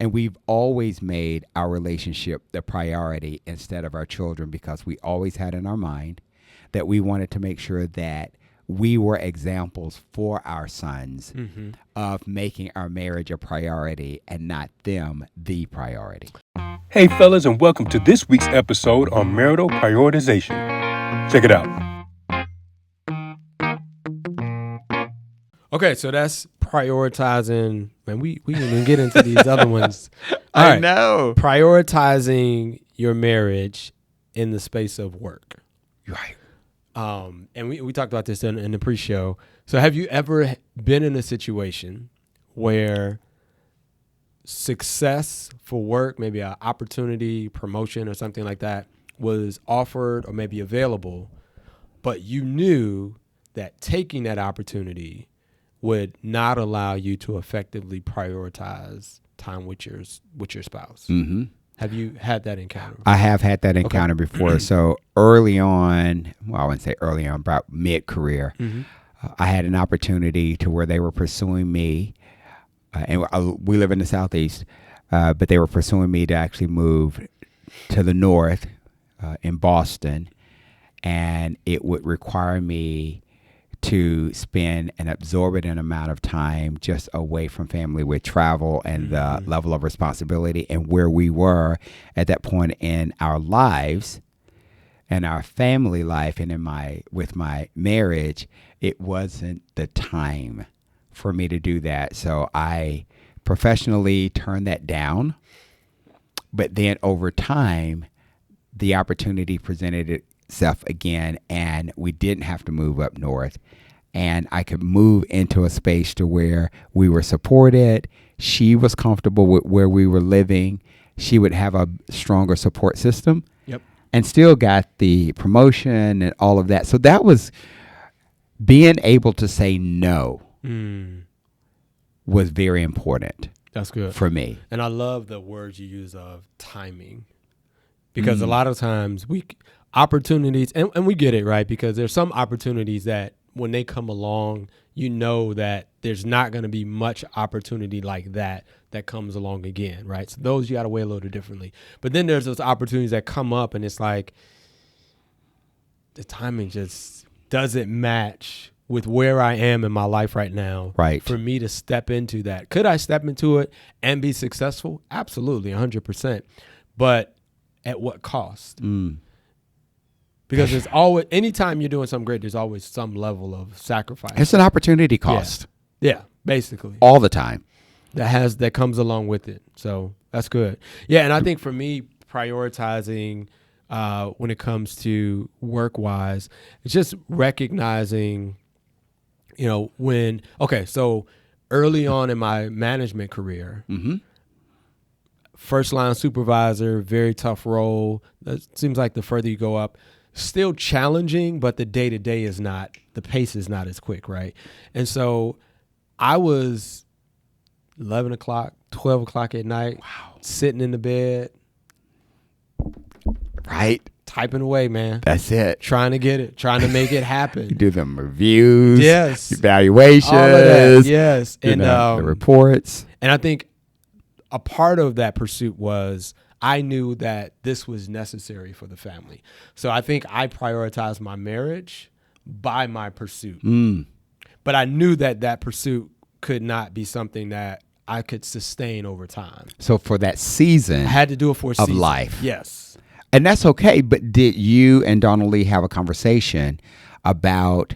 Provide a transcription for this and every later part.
And we've always made our relationship the priority instead of our children, because we always had in our mind that we wanted to make sure that we were examples for our sons of making our marriage a priority and not them the priority. Hey, fellas, and welcome to this week's episode on marital prioritization. Check it out. Okay, so that's prioritizing. Man, we didn't even get into these other ones. All I right. know. Prioritizing your marriage in the space of work. Right. And we talked about this in the pre-show. So have you ever been in a situation where success for work, maybe an opportunity, promotion or something like that, was offered or maybe available, but you knew that taking that opportunity would not allow you to effectively prioritize time with your spouse? Mm-hmm. Have you had that encounter? I have had that encounter before. So early on, well, I wouldn't say early on, about mid-career, I had an opportunity to where they were pursuing me, and we live in the Southeast, but they were pursuing me to actually move to the North in Boston, and it would require me to spend an absorbent amount of time just away from family with travel and the level of responsibility and where we were at that point in our lives and our family life and with my marriage. It wasn't the time for me to do that. So I professionally turned that down. But then over time, the opportunity presented itself again, and we didn't have to move up north, and I could move into a space to where we were supported. She was comfortable with where we were living. She would have a stronger support system. Yep. And still got the promotion and all of that. So that was being able to say no was very important. That's good for me. And I love the words you use of timing, because a lot of times opportunities, and we get it, right? Because there's some opportunities that when they come along, you know that there's not going to be much opportunity like that comes along again, right? So those you got to weigh a little differently. But then there's those opportunities that come up and it's like the timing just doesn't match with where I am in my life right now. Right. For me to step into that. Could I step into it and be successful? Absolutely, 100%. But at what cost? Because there's always, anytime you're doing something great, there's always some level of sacrifice. It's an opportunity cost. Yeah, basically. All the time. That comes along with it. So that's good. Yeah, and I think for me, prioritizing when it comes to work-wise, it's just recognizing, so early on in my management career, first line supervisor, very tough role. That seems like the further you go up, still challenging, but the day-to-day the pace is not as quick, right? And so I was 11 o'clock, 12 o'clock at night, sitting in the bed. Right. Typing away, man. That's it. Trying to make it happen. You do them reviews. Yes. Evaluations. All of that, yes. And the reports. And I think a part of that pursuit was I knew that this was necessary for the family. So I think I prioritized my marriage by my pursuit. But I knew that pursuit could not be something that I could sustain over time. So for that season, I had to do it for a season of life. Yes. And that's okay. But did you and Donald Lee have a conversation about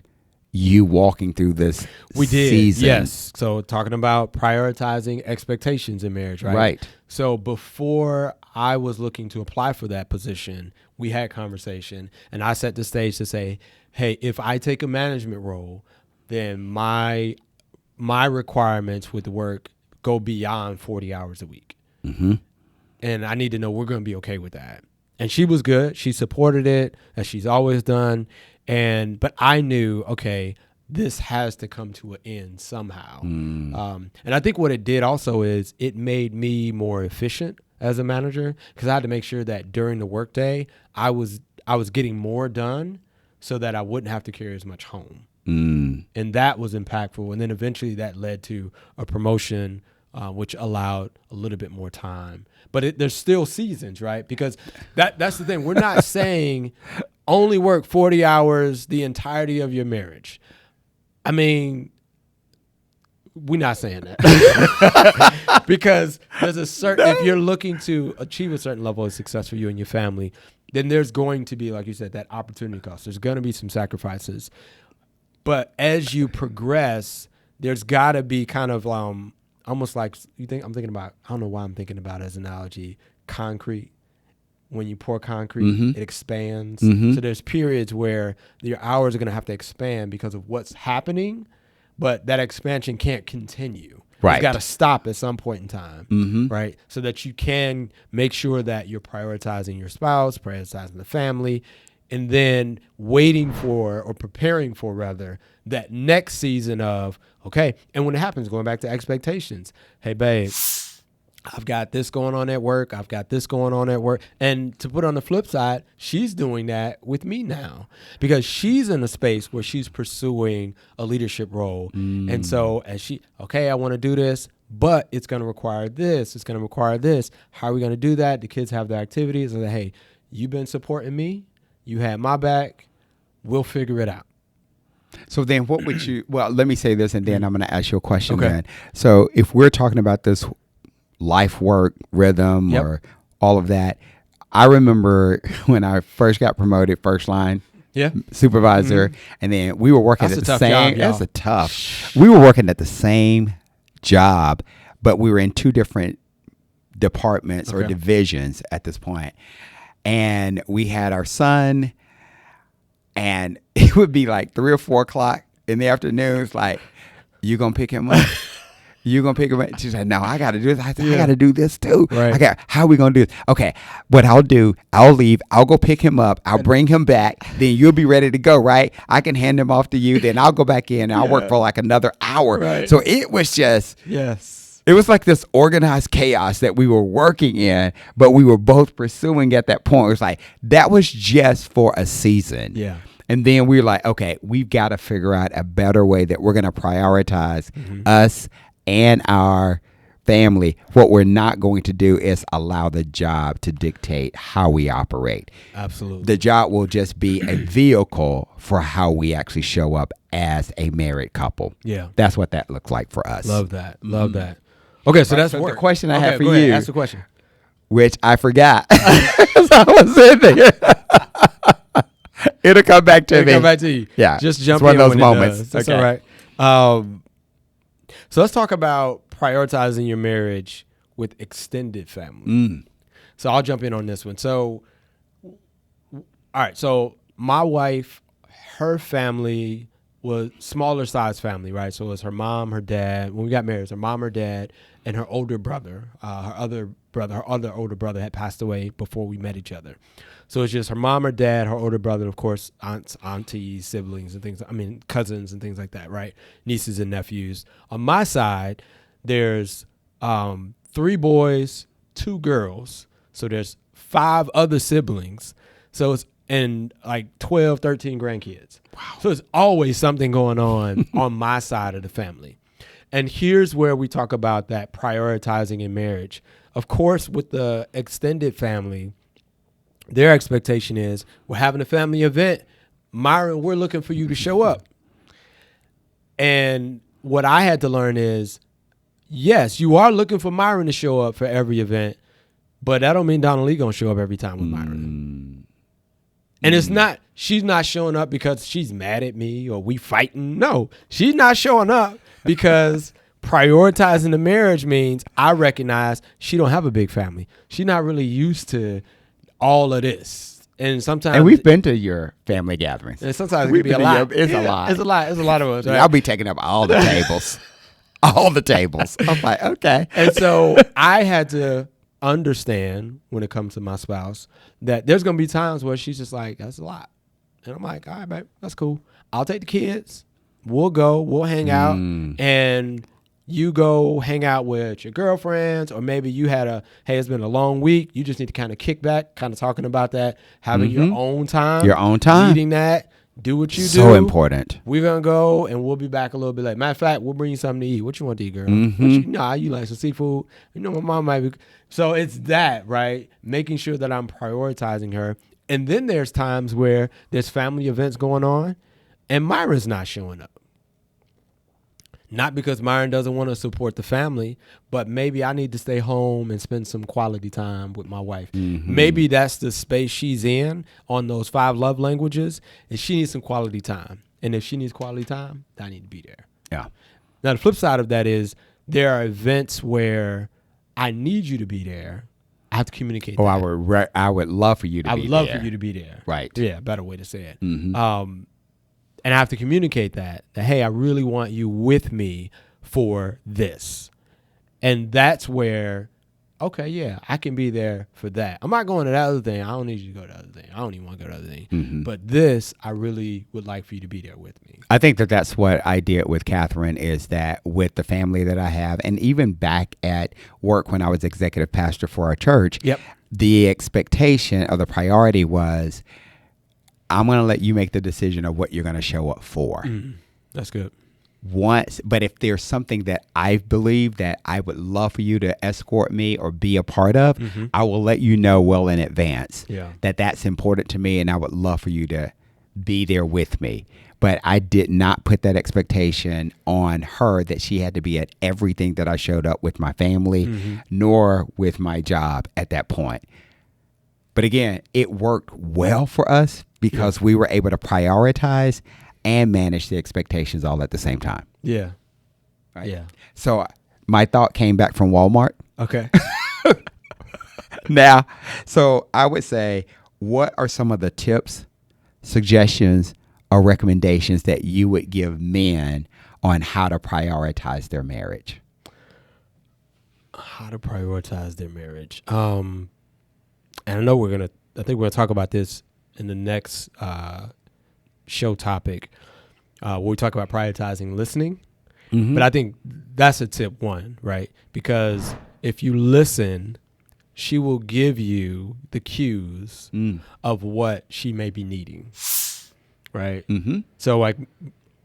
you walking through this We did, season? yes. So talking about prioritizing expectations in marriage, right? Right. So before I was looking to apply for that position, we had conversation, and I set the stage to say, hey, if I take a management role, then my requirements with the work go beyond 40 hours a week. And I need to know we're going to be okay with that. And she was good. She supported it, as she's always done. But I knew, okay, this has to come to an end somehow. And I think what it did also is it made me more efficient as a manager, because I had to make sure that during the workday I was getting more done so that I wouldn't have to carry as much home. And that was impactful. And then eventually that led to a promotion which allowed a little bit more time. But there's still seasons, right? Because that's the thing. We're not saying only work 40 hours the entirety of your marriage. I mean, we're not saying that. Because there's a certain, if you're looking to achieve a certain level of success for you and your family, then there's going to be, like you said, that opportunity cost. There's going to be some sacrifices. But as you progress, there's got to be kind of almost like I don't know why I'm thinking about it as an analogy, concrete. When you pour concrete, it expands. So there's periods where your hours are going to have to expand because of what's happening, but that expansion can't continue. Right. It's got to stop at some point in time, right? So that you can make sure that you're prioritizing your spouse, prioritizing the family, and then waiting for, or preparing for rather, that next season of, okay, and when it happens, going back to expectations. Hey, babe, I've got this going on at work. I've got this going on at work. And to put on the flip side, she's doing that with me now because she's in a space where she's pursuing a leadership role. And so as I want to do this, but it's going to require this. It's going to require this. How are we going to do that? The kids have their activities. And hey, you've been supporting me. You had my back. We'll figure it out. So then what would you, well, let me say this and then I'm going to ask you a question then. So if we're talking about this life work rhythm or all of that, I remember when I first got promoted, first line supervisor, and then we were working at the same job, that's a tough. We were working at the same job, but we were in two different departments or divisions at this point. And we had our son, and it would be like 3 or 4 o'clock in the afternoon. It's like, you gonna pick him up? You gonna pick him up? She said, no, I gotta do this. I said, I gotta do this too. Right. How are we gonna do this? Okay, what I'll do, I'll leave, I'll go pick him up, I'll bring him back, then you'll be ready to go, right? I can hand him off to you, then I'll go back in and I'll work for like another hour. Right. So it was just, it was like this organized chaos that we were working in, but we were both pursuing at that point. It was like, that was just for a season. Yeah. And then we were like, okay, we've got to figure out a better way that we're going to prioritize us and our family. What we're not going to do is allow the job to dictate how we operate. Absolutely. The job will just be a vehicle for how we actually show up as a married couple. Yeah. That's what that looks like for us. Love that. Love that. Okay, so that's the question I have for go you. Ahead, ask the question. Which I forgot. So I was sitting there. It'll come back to me. It'll come back to you. Yeah. Just jump in when those moments. It does. That's all right. So let's talk about prioritizing your marriage with extended family. So I'll jump in on this one. So, all right. So my wife, her family was smaller size family, right? So it was her mom, her dad. When we got married, it was her mom, her dad, and her older brother. Her other older brother had passed away before we met each other. So it's just her mom, her dad, her older brother, and of course, aunties, siblings, and things. I mean, cousins and things like that, right? Nieces and nephews. On my side, there's 3 boys, 2 girls. So there's 5 other siblings. So it's and like 12, 13 grandkids. Wow. So there's always something going on my side of the family. And here's where we talk about that prioritizing in marriage. Of course, with the extended family, their expectation is we're having a family event. Myron, we're looking for you to show up. And what I had to learn is, yes, you are looking for Myron to show up for every event, but that don't mean Donna Lee gonna show up every time with Myron. And it's not, she's not showing up because she's mad at me or we fighting. No, she's not showing up because prioritizing the marriage means I recognize she don't have a big family. She's not really used to all of this. And sometimes, and we've been to your family gatherings. And sometimes it can be a lot. It's a lot. It's a lot. It's a lot of us. Right? I'll be taking up all the tables. All the tables. I'm like, okay. And so I had to understand when it comes to my spouse that there's going to be times where she's just like, that's a lot. And I'm like, all right, babe, that's cool. I'll take the kids. We'll go. We'll hang out. And you go hang out with your girlfriends, or maybe you had hey, it's been a long week. You just need to kind of kick back, kind of talking about that, having your own time. Your own time. Eating that. Do what you do. So important. We're going to go and we'll be back a little bit later. Matter of fact, we'll bring you something to eat. What you want to eat, girl? You like some seafood? You know, my mom might be. So it's that, right? Making sure that I'm prioritizing her. And then there's times where there's family events going on and Myron's not showing up. Not because Myron doesn't want to support the family, but maybe I need to stay home and spend some quality time with my wife. Maybe that's the space she's in on those 5 love languages, and she needs some quality time. And if she needs quality time, I need to be there. Yeah. Now, the flip side of that is there are events where I need you to be there. I have to communicate that. I would love for you to be there. I would love for you to be there. Right. Yeah, better way to say it. And I have to communicate that, hey, I really want you with me for this. And that's where, okay, yeah, I can be there for that. I'm not going to that other thing. I don't need you to go to the other thing. I don't even want to go to the other thing. But this, I really would like for you to be there with me. I think that's what I did with Catherine, is that with the family that I have, and even back at work when I was executive pastor for our church, the expectation or the priority was, I'm going to let you make the decision of what you're going to show up for. That's good. But if there's something that I believe that I would love for you to escort me or be a part of, I will let you know well in advance that that's important to me, and I would love for you to be there with me. But I did not put that expectation on her that she had to be at everything that I showed up with my family, nor with my job at that point. But again, it worked well for us because we were able to prioritize and manage the expectations all at the same time. Yeah. Right? Yeah. So my thought came back from Walmart. Okay. Now, so I would say, what are some of the tips, suggestions, or recommendations that you would give men on how to prioritize their marriage? How to prioritize their marriage. And I know I think we're going to talk about this in the next show topic where we talk about prioritizing listening. But I think that's a tip 1, right? Because if you listen, she will give you the cues of what she may be needing, right? So like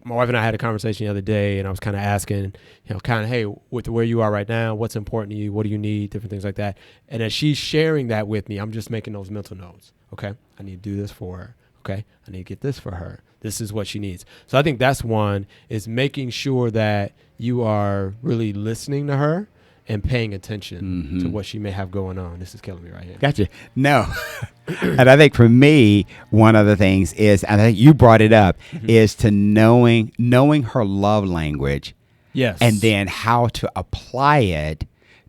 my wife and I had a conversation the other day, and I was kind of asking, hey, with where you are right now, what's important to you? What do you need? Different things like that. And as she's sharing that with me, I'm just making those mental notes. Okay, I need to do this for her. Okay, I need to get this for her. This is what she needs. So I think that's one, is making sure that you are really listening to her and paying attention to what she may have going on. This is killing me right here. Gotcha. No. And I think for me, one of the things is, and I think you brought it up, is to knowing her love language. Yes. And then how to apply it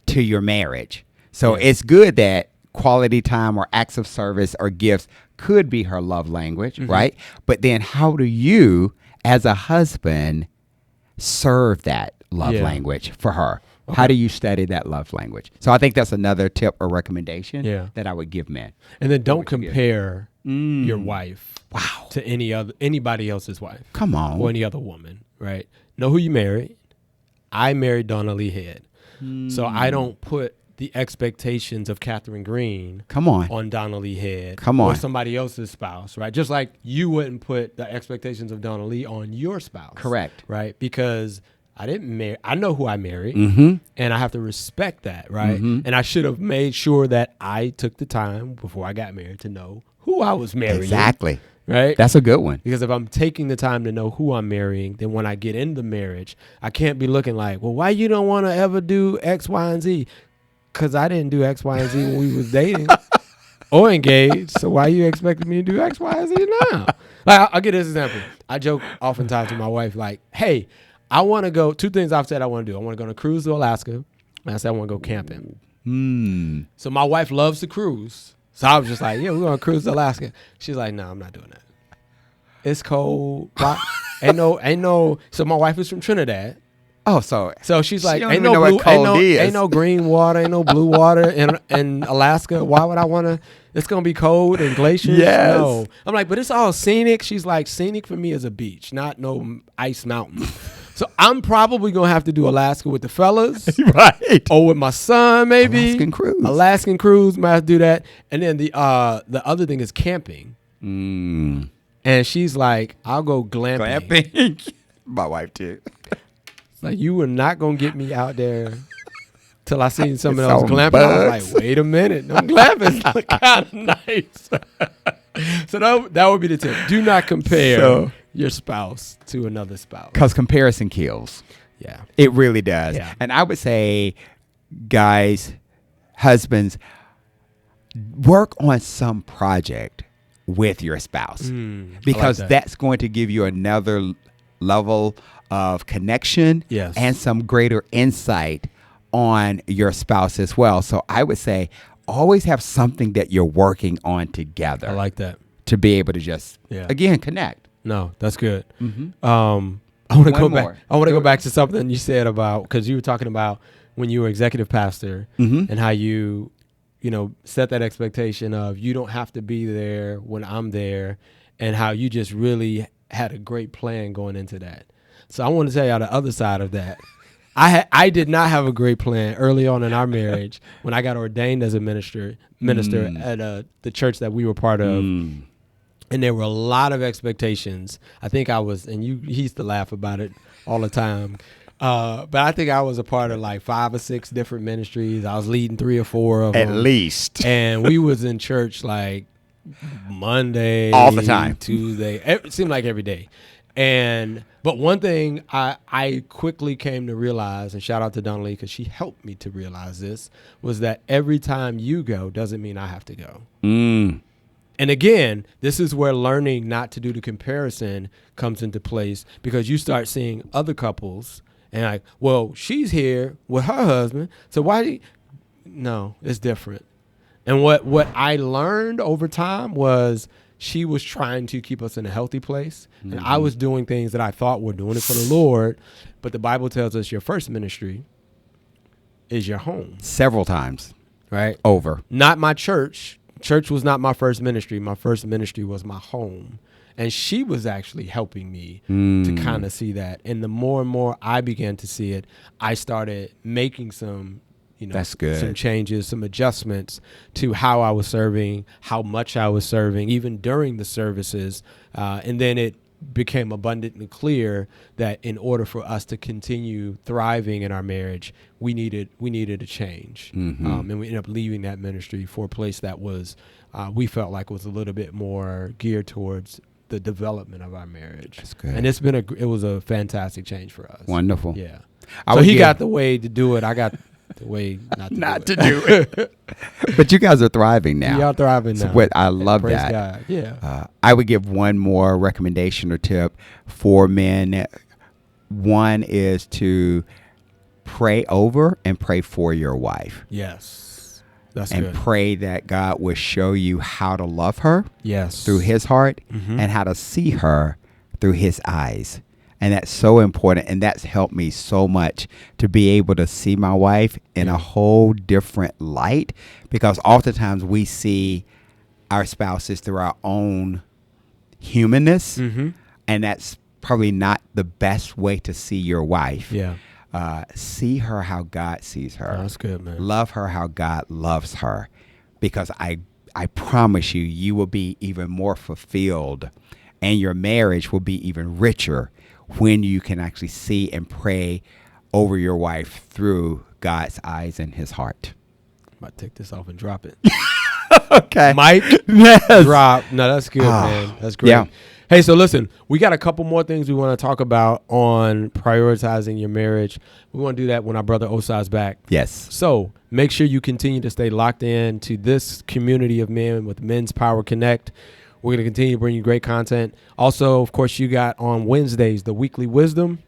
to your marriage. So it's good that quality time or acts of service or gifts could be her love language, right? But then how do you, as a husband, serve that love language for her? Okay. How do you study that love language? So I think that's another tip or recommendation that I would give men. And then don't compare your wife to anybody else's wife. Come on. Or any other woman, right? Know who you married. I married Donna Lee Head. So I don't put the expectations of Catherine Green on Donna Lee Head or somebody else's spouse, right? Just like you wouldn't put the expectations of Donna Lee on your spouse. Correct. Right? Because I didn't marry. I know who I married, and I have to respect that, right? And I should have made sure that I took the time before I got married to know who I was marrying. Exactly. Right? That's a good one. Because if I'm taking the time to know who I'm marrying, then when I get in the marriage, I can't be looking like, well, why you don't want to ever do X, Y, and Z? Because I didn't do X, Y, and Z when we was dating or engaged. So why you expecting me to do X, Y, and Z now? Like, I'll give this example. I joke oftentimes with my wife, like, hey, I want to go, 2 things I've said I want to do. I want to go on a cruise to Alaska, and I said I want to go camping. So my wife loves to cruise. So I was just like, yeah, we're going to cruise to Alaska. She's like, no, I'm not doing that. It's cold. ain't no. So my wife is from Trinidad. Oh, so she's like, ain't no green water, ain't no blue water in Alaska. Why would I want to? It's going to be cold and glaciers. Yes. No. I'm like, but it's all scenic. She's like, scenic for me is a beach, not no ice mountain. So I'm probably going to have to do Alaska with the fellas. Right. Or with my son, maybe. Alaskan cruise. Might have to do that. And then the other thing is camping. And she's like, I'll go glamping. Glamping. My wife too. Like, you were not going to get me out there till I seen some of It's those on glamping. I was like, wait a minute. Them glampings look kind of nice. So that would be the tip. Do not compare your spouse to another spouse. Because comparison kills. Yeah. It really does. Yeah. And I would say, guys, husbands, work on some project with your spouse. Because that's going to give you another level of connection and some greater insight on your spouse as well. So I would say always have something that you're working on together. I like that. To be able to just, again, connect. No, that's good. Mm-hmm. I want to go back. I want to go back to something you said about, because you were talking about when you were executive pastor and how you set that expectation of you don't have to be there when I'm there, and how you just really had a great plan going into that. So I want to tell you the other side of that. I did not have a great plan early on in our marriage when I got ordained as a minister at the church that we were part of. And there were a lot of expectations. I think I was, and he used to laugh about it all the time. But I think I was a part of like 5 or 6 different ministries. I was leading 3 or 4 of them. At least. And we was in church like Monday. All the time. Tuesday. It seemed like every day. But one thing I quickly came to realize, and shout out to Donnelly because she helped me to realize this, was that every time you go doesn't mean I have to go. And again, this is where learning not to do the comparison comes into place, because you start seeing other couples and like, well, she's here with her husband, so why? No, it's different. And what I learned over time was she was trying to keep us in a healthy place, and I was doing things that I thought were doing it for the Lord, but the Bible tells us your first ministry is your home. Several times. Right? Over. Not my church. Church was not my first ministry. My first ministry was my home. And she was actually helping me to kind of see that. And the more and more I began to see it, I started making some, That's good. some changes, some adjustments to how I was serving, how much I was serving, even during the services. And then it became abundantly clear that in order for us to continue thriving in our marriage, we needed a change. And we ended up leaving that ministry for a place that was, we felt like was a little bit more geared towards the development of our marriage. That's good. And it was a fantastic change for us. Wonderful. Yeah. So he got the way to do it. I got the way not to do it. But you guys are thriving now. We are thriving now. I love Praise that. God. Yeah. I would give one more recommendation or tip for men. One is to pray over and pray for your wife. Yes. That's and good. Pray that God will show you how to love her through his heart and how to see her through his eyes. And that's so important. And that's helped me so much to be able to see my wife in a whole different light, because oftentimes we see our spouses through our own humanness. And that's probably not the best way to see your wife. Yeah. See her how God sees her. Oh, that's good, man. Love her how God loves her, because I promise you will be even more fulfilled, and your marriage will be even richer when you can actually see and pray over your wife through God's eyes and his heart. I'm about to take this off and drop it. Okay. Mic drop. No, that's good, man. That's great. Yeah. Hey, so listen, we got a couple more things we want to talk about on prioritizing your marriage. We want to do that when our brother Osai's back. Yes. So make sure you continue to stay locked in to this community of men with Men's Power Connect. We're going to continue to bring you great content. Also, of course, you got on Wednesdays, the Weekly Wisdom.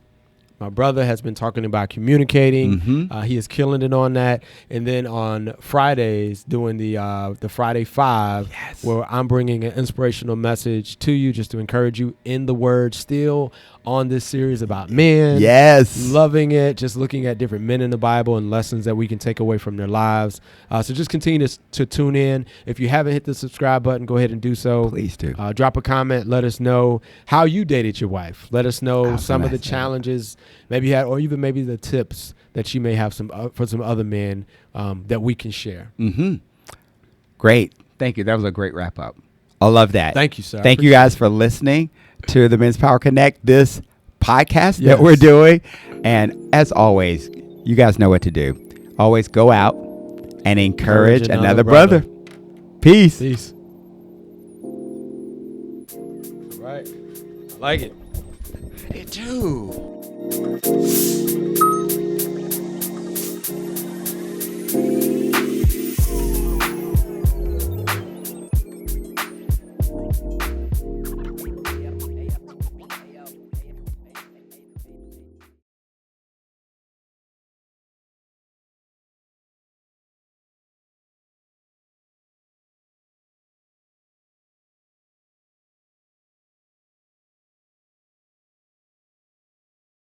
My brother has been talking about communicating. He is killing it on that. And then on Fridays, doing the Friday 5, where I'm bringing an inspirational message to you just to encourage you in the Word, still on this series about men. Yes. Loving it. Just looking at different men in the Bible and lessons that we can take away from their lives. So just continue to tune in. If you haven't hit the subscribe button, go ahead and do so. Please do. Drop a comment. Let us know how you dated your wife. Let us know some of the challenges maybe you had, or even maybe the tips that you may have for some other men that we can share. Great. Thank you. That was a great wrap up. I love that. Thank you, sir. I Thank you appreciate guys for listening to the Men's Power Connect, this podcast Yes. that we're doing. And as always, you guys know what to do. Always go out and encourage another brother. Peace. Peace. All right. I like it. It too.